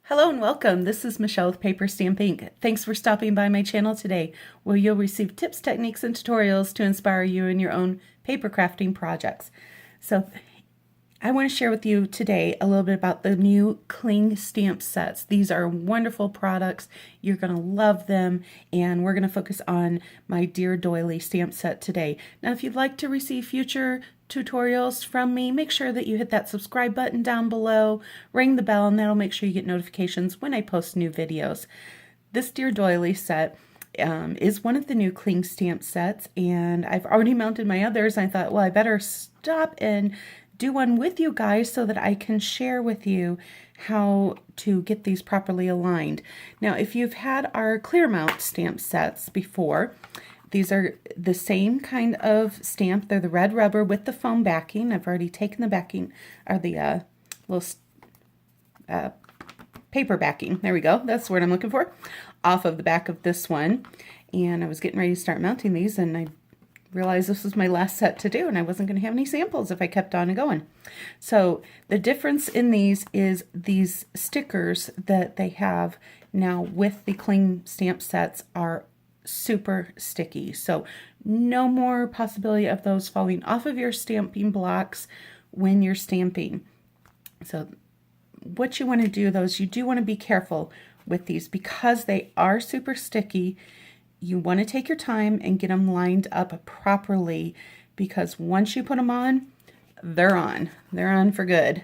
Hello and welcome. This is Michelle with PaperStampInk. Thanks for stopping by my channel today, where you'll receive tips, techniques, and tutorials to inspire you in your own paper crafting projects. So I want to share with you today a little bit about the new cling stamp sets. These are wonderful products. You're going to love them, and we're going to focus on my Dear Doily stamp set today. Now, if you'd like to receive future tutorials from me, make sure that you hit that subscribe button down below, ring the bell, and that'll make sure you get notifications when I post new videos. This Dear Doily set is one of the new cling stamp sets, and I've already mounted my others. I thought, well, I better stop and do one with you guys so that I can share with you how to get these properly aligned. Now, if you've had our clear mount stamp sets before, these are the same kind of stamp. They're the red rubber with the foam backing. I've already taken the backing, or the little paper backing, there we go, that's the word I'm looking for, off of the back of this one. And I was getting ready to start mounting these, and I realized this was my last set to do, and I wasn't going to have any samples if I kept on going. So the difference in these is these stickers that they have now with the cling stamp sets are super sticky. So no more possibility of those falling off of your stamping blocks when you're stamping. So what you want to do though is you do want to be careful with these because they are super sticky. You want to take your time and get them lined up properly, because once you put them on, they're on. They're on for good.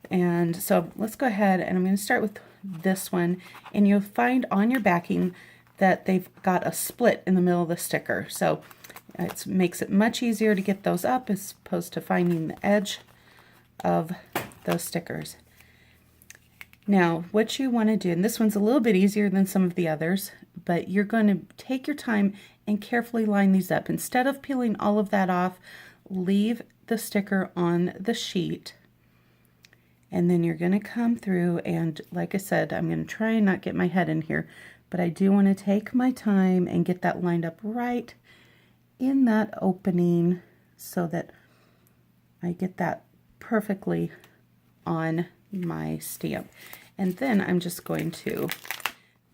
And so let's go ahead, and I'm going to start with this one, and you'll find on your backing that they've got a split in the middle of the sticker. So it makes it much easier to get those up as opposed to finding the edge of those stickers. Now, what you want to do, and this one's a little bit easier than some of the others, but you're going to take your time and carefully line these up. Instead of peeling all of that off, leave the sticker on the sheet, and then you're going to come through, and like I said, I'm going to try and not get my head in here, but I do want to take my time and get that lined up right in that opening so that I get that perfectly on my stamp. And then I'm just going to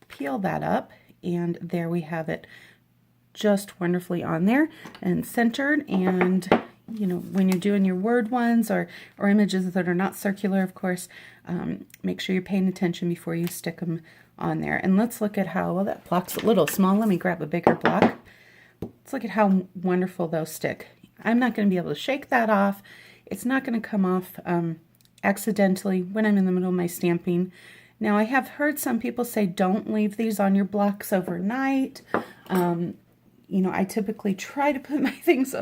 peel that up, and there we have it, just wonderfully on there and centered. And you know, when you're doing your word ones or images that are not circular, of course, make sure you're paying attention before you stick them on there. And let's look at how, well, that block's a little small. Let me grab a bigger block. Let's look at how wonderful those stick. I'm not going to be able to shake that off. It's not going to come off accidentally when I'm in the middle of my stamping. Now, I have heard some people say don't leave these on your blocks overnight. You know, I typically try to put my things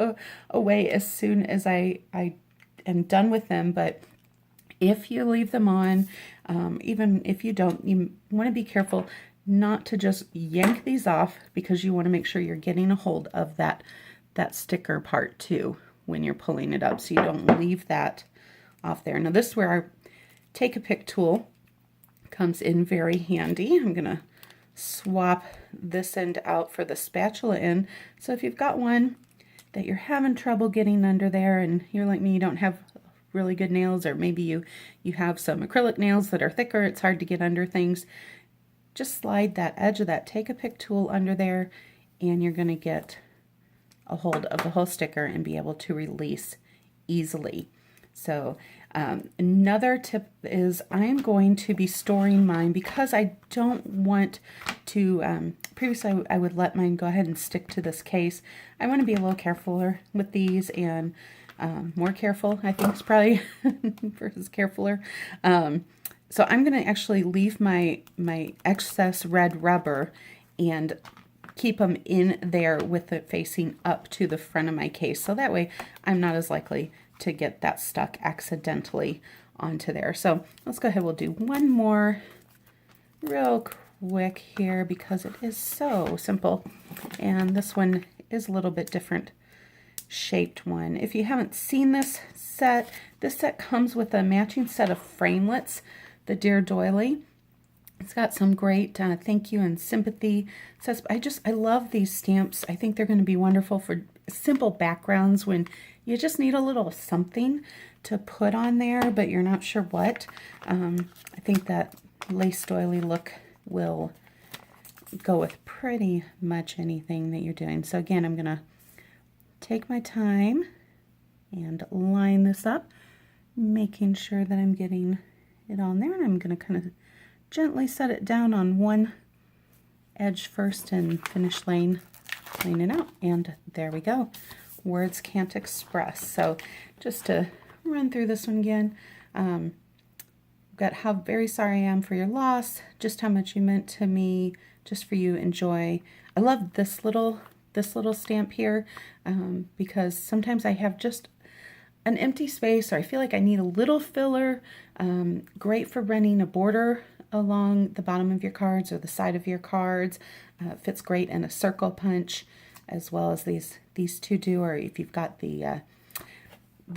away as soon as I am done with them, but if you leave them on, even if you don't, you want to be careful not to just yank these off, because you want to make sure you're getting a hold of that sticker part too when you're pulling it up, so you don't leave that off there. Now, this is where our Take a Pick tool comes in very handy. I'm going to swap this end out for the spatula end. So if you've got one that you're having trouble getting under there, and you're like me, you don't have really good nails, or maybe you have some acrylic nails that are thicker, it's hard to get under things, just slide that edge of that Take a Pick tool under there, and you're going to get a hold of the whole sticker and be able to release easily. So another tip is I'm going to be storing mine, because I don't want to, previously I would let mine go ahead and stick to this case. I want to be a little carefuler with these, and more careful, I think is probably versus carefuler. So I'm going to actually leave my excess red rubber and keep them in there with it facing up to the front of my case. So that way I'm not as likely to get that stuck accidentally onto there. So let's go ahead, we'll do one more real quick here, because it is so simple. And this one is a little bit different shaped one. If you haven't seen this set comes with a matching set of framelits, the Dear Doily. It's got some great thank you and sympathy. Says, I love these stamps. I think they're going to be wonderful for simple backgrounds when you just need a little something to put on there, but you're not sure what. I think that lace doily look will go with pretty much anything that you're doing. So again, I'm going to take my time and line this up, making sure that I'm getting it on there. And I'm going to kind of gently set it down on one edge first and finish laying it out. And there we go. Words can't express. So just to run through this one again, got how very sorry I am for your loss, just how much you meant to me, just for you, enjoy. I love this little stamp here because sometimes I have just an empty space, or I feel like I need a little filler. Great for running a border along the bottom of your cards or the side of your cards. Fits great in a circle punch, as well as these two do, or if you've got the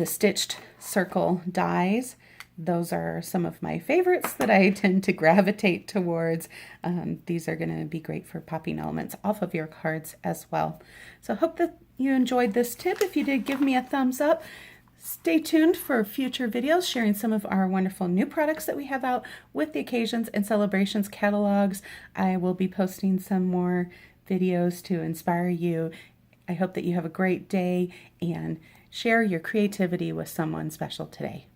stitched circle dies. Those are some of my favorites that I tend to gravitate towards. These are going to be great for popping elements off of your cards as well. So I hope that you enjoyed this tip. If you did, give me a thumbs up. Stay tuned for future videos sharing some of our wonderful new products that we have out with the occasions and celebrations catalogs. I will be posting some more videos to inspire you. I hope that you have a great day and share your creativity with someone special today.